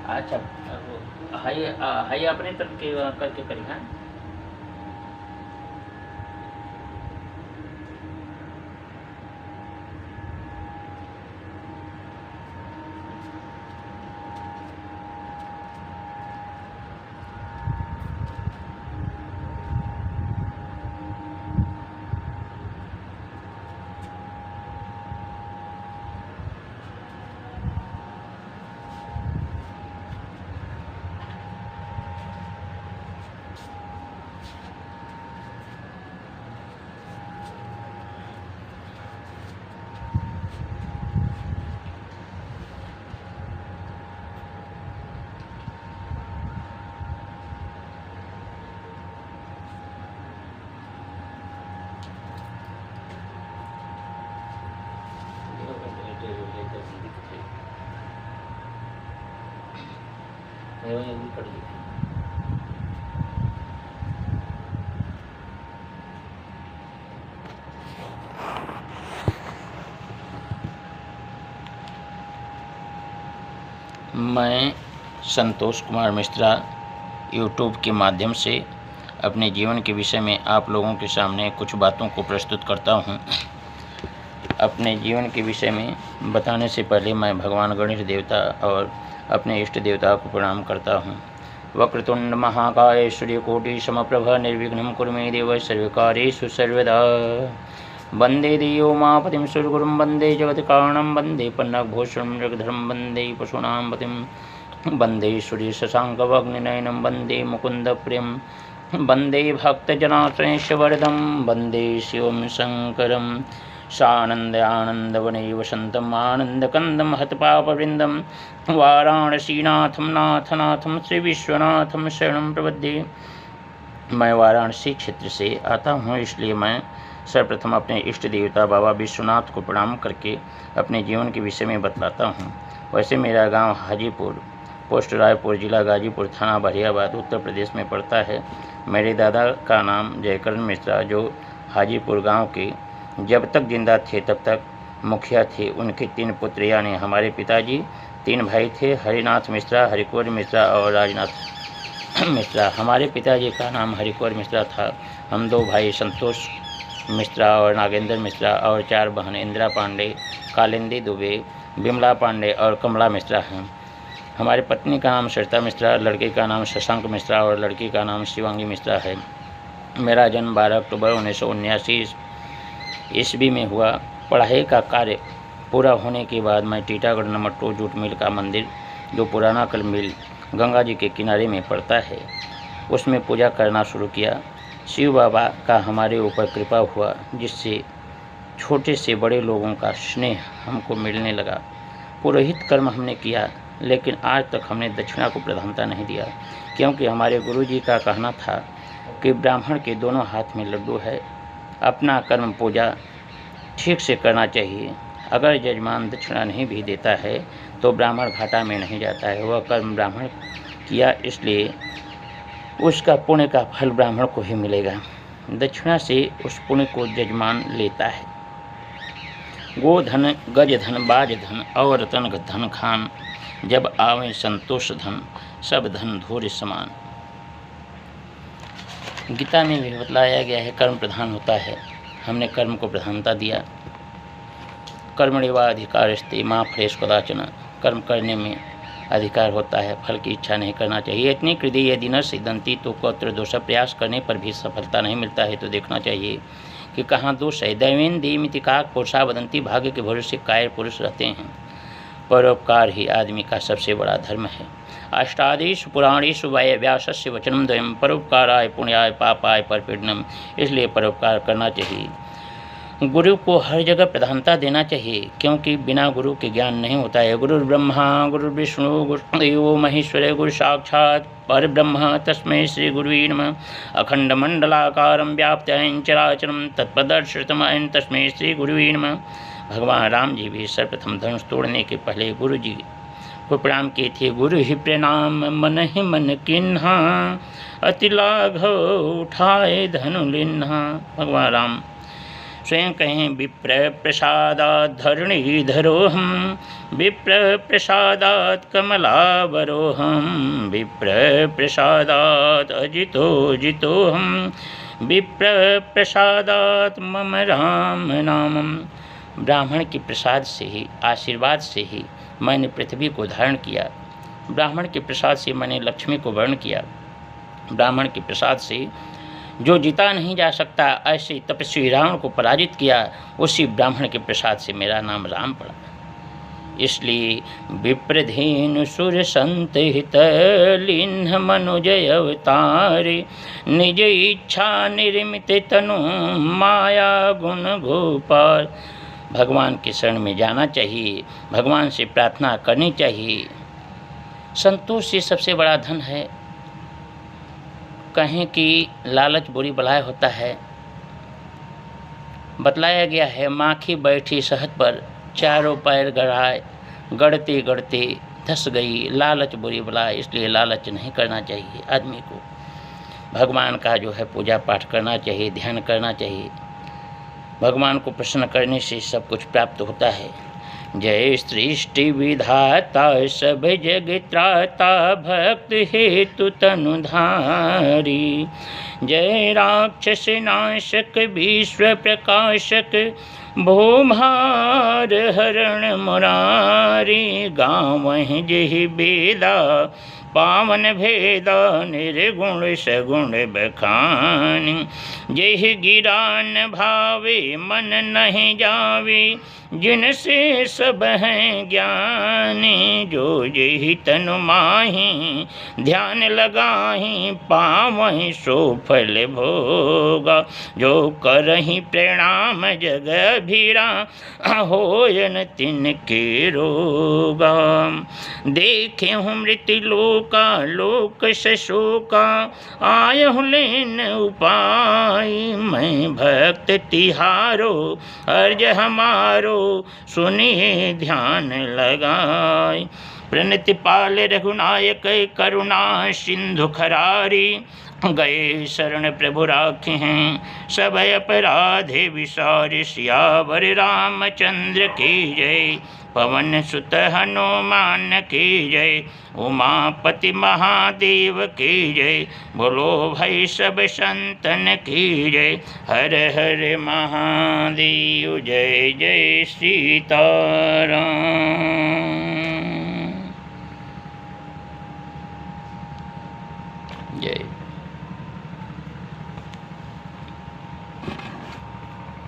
अच्छा, वो high high अपने तरफ के करके करी। हाँ, कर दी। मैं संतोष कुमार मिश्रा यूट्यूब के माध्यम से अपने जीवन के विषय में आप लोगों के सामने कुछ बातों को प्रस्तुत करता हूँ। अपने जीवन के विषय में बताने से पहले मैं भगवान गणेश देवता और अपने इष्ट देवता को प्रणाम करता हूँ। वक्रतुंड महाकाय सूर्यकोटि समप्रभ निर्विघ्नं कुरु मे देव सर्वकार्येषु सर्वदा। वंदे देयो मापतिं सुरगुरुं वंदे जगत्कारणं वंदे पन्नगभूषणं मृगधरं वंदे पशूनां पतिं वंदे सूर्यशशाङ्कवग्निनयनं वंदे मुकुन्दप्रियं वंदे भक्तजनाश्रयेशवरदं वंदे शिवं शङ्करं सानन्दयानन्दवने वसन्तम् आनन्दकन्दं हतपापवृन्दं वाराणसीनाथं नाथनाथं श्रीविश्वनाथं शरणं प्रपद्ये। मैं वाराणसी क्षेत्र से आता हूँ, इसलिए मैं सर्वप्रथम अपने इष्ट देवता बाबा विश्वनाथ को प्रणाम करके अपने जीवन के विषय में बतलाता हूँ। वैसे मेरा गांव हाजीपुर, पोस्ट रायपुर, जिला गाजीपुर, थाना बरियाबाद, उत्तर प्रदेश में पड़ता है। मेरे दादा का नाम जयकरण मिश्रा, जो हाजीपुर गांव के जब तक जिंदा थे तब तक मुखिया थे। उनके 3 पुत्र यानी हमारे पिताजी 3 भाई थे, हरिनाथ मिश्रा, हरिकुंवर मिश्रा और राजनाथ मिश्रा। हमारे पिताजी का नाम हरिकुंवर मिश्रा था। हम 2 भाई संतोष मिश्रा और नागेंद्र मिश्रा और 4 बहन इंदिरा पांडे, कालिंदी दुबे, बिमला पांडे और कमला मिश्रा हैं। हमारी पत्नी का नाम सरिता मिश्रा, लड़के का नाम शशांक मिश्रा और लड़की का नाम शिवांगी मिश्रा है। मेरा जन्म 12 अक्टूबर 1979 ईस्वी में हुआ। पढ़ाई का कार्य पूरा होने के बाद मैं टीटागढ़ नंबर 2 जूट मिल का मंदिर, जो पुराना कल मिल गंगा जी के किनारे में पड़ता है, उसमें पूजा करना शुरू किया। शिव बाबा का हमारे ऊपर कृपा हुआ, जिससे छोटे से बड़े लोगों का स्नेह हमको मिलने लगा। पुरोहित कर्म हमने किया, लेकिन आज तक हमने दक्षिणा को प्रधानता नहीं दिया, क्योंकि हमारे गुरुजी का कहना था कि ब्राह्मण के दोनों हाथ में लड्डू है। अपना कर्म पूजा ठीक से करना चाहिए। अगर यजमान दक्षिणा नहीं भी देता है तो ब्राह्मण घाटा में नहीं जाता है। वह कर्म ब्राह्मण किया, इसलिए उसका पुण्य का फल ब्राह्मण को ही मिलेगा। दक्षिणा से उस पुण्य को यजमान लेता है। गोधन, गजधन, बाजधन और रतन धन खान, जब आवे संतोष धन, सब धन धूर्य समान। गीता में भी बतलाया गया है कर्म प्रधान होता है। हमने कर्म को प्रधानता दिया। कर्मण्येवाधिकारस्ते मा फलेषु कदाचन। कर्म करने में अधिकार होता है, फल की इच्छा नहीं करना चाहिए। इतनी कृति यदि न सिद्धंती तो कौत्र दोष। प्रयास करने पर भी सफलता नहीं मिलता है तो देखना चाहिए कि कहाँ दोष है। दैवेन देमिति काक पुरुषा वदंती। भाग्य के भरोसे कायर पुरुष रहते हैं। परोपकार ही आदमी का सबसे बड़ा धर्म है। अष्टादीषु पुराणेषु व्यासस्य वचनम द्वयम् परोपकाराय पुण्याय पापाय परपीडनम। इसलिए परोपकार करना चाहिए। गुरु को हर जगह प्रधानता देना चाहिए, क्योंकि बिना गुरु के ज्ञान नहीं होता है। गुरु ब्रह्मा गुरु विष्णु गुरुदेवो महेश्वर। गुरु साक्षात् परब्रह्म तस्मै श्री गुरुवे नमः। अखंड मंडलाकारं व्याप्तं चराचरं तत्पदर्शितम् तस्मै श्री गुरुवे नमः। भगवान राम जी भी सर्वप्रथम धनुष तोड़ने के पहले गुरु जी को प्रणाम किए थे। गुरु ही प्रणाम मन ही मन किन्हा, अति लाघव उठाए धनु लिन्हा। भगवान राम स्वयं कहें विप्र प्रसादात् धरणीधरोऽहं, विप्र प्रसादात् कमलावरोऽहं, विप्र प्रसादात् अजितो जितोऽहं, विप्र प्रसादात् मम राम नामम। ब्राह्मण के प्रसाद से ही, आशीर्वाद से ही मैंने पृथ्वी को धारण किया। ब्राह्मण के प्रसाद से मैंने लक्ष्मी को वर्ण किया। ब्राह्मण के प्रसाद से जो जीता नहीं जा सकता, ऐसे तपस्वी रावण को पराजित किया, उसी ब्राह्मण के प्रसाद से मेरा नाम राम पड़ा। इसलिए विप्रधेनु सुर संत हित लीन्ह मनुजय अवतारे, निज इच्छा निर्मित तनु माया गुण गोपाल। भगवान के शरण में जाना चाहिए, भगवान से प्रार्थना करनी चाहिए। संतोष से सबसे बड़ा धन है। कहें कि लालच बुरी बलाय होता है। बतलाया गया है, माखी बैठी शहद पर, चारों पैर गड़ाए, गड़ते गड़ते धस गई। लालच बुरी बलाय, इसलिए लालच नहीं करना चाहिए। आदमी को भगवान का जो है पूजा पाठ करना चाहिए, ध्यान करना चाहिए। भगवान को प्रसन्न करने से सब कुछ प्राप्त होता है। जय सृष्टि विधाता सब जग त्राता, भक्त हेतु तनुधारी। जय राक्षस नाशक विश्व प्रकाशक, भूभार हरण मुरारी। गावहि जेहि बेदा पावन भेदा, निर्गुण सगुण बखानी। जेहि गिरान भावे मन नहीं जावे, जिनसे सब हैं ज्ञानी। जो जेहि तनु माही ध्यान लगाही, पावहि सो फल भोगा। जो करहि प्रणाम जग भीरा, होयन तिनके रोगा। देखे हूँ मृत्यु लोका लोक शोका, आयहु लेन उपाय। मैं भक्त तिहारो अर्ज हमारो, सुनिए ध्यान लगाए। प्रणति पाल रघुनायक करुणा सिंधु खरारी। गए शरण प्रभु राखे हैं सब अपराधे विसारे। सियावर रामचंद्र की जय, पवन सुत हनुमान की जय। उमापति महादेव की जय, बोलो भाई सब संतन की जय। हर हर महादेव, जय जय सीताराम।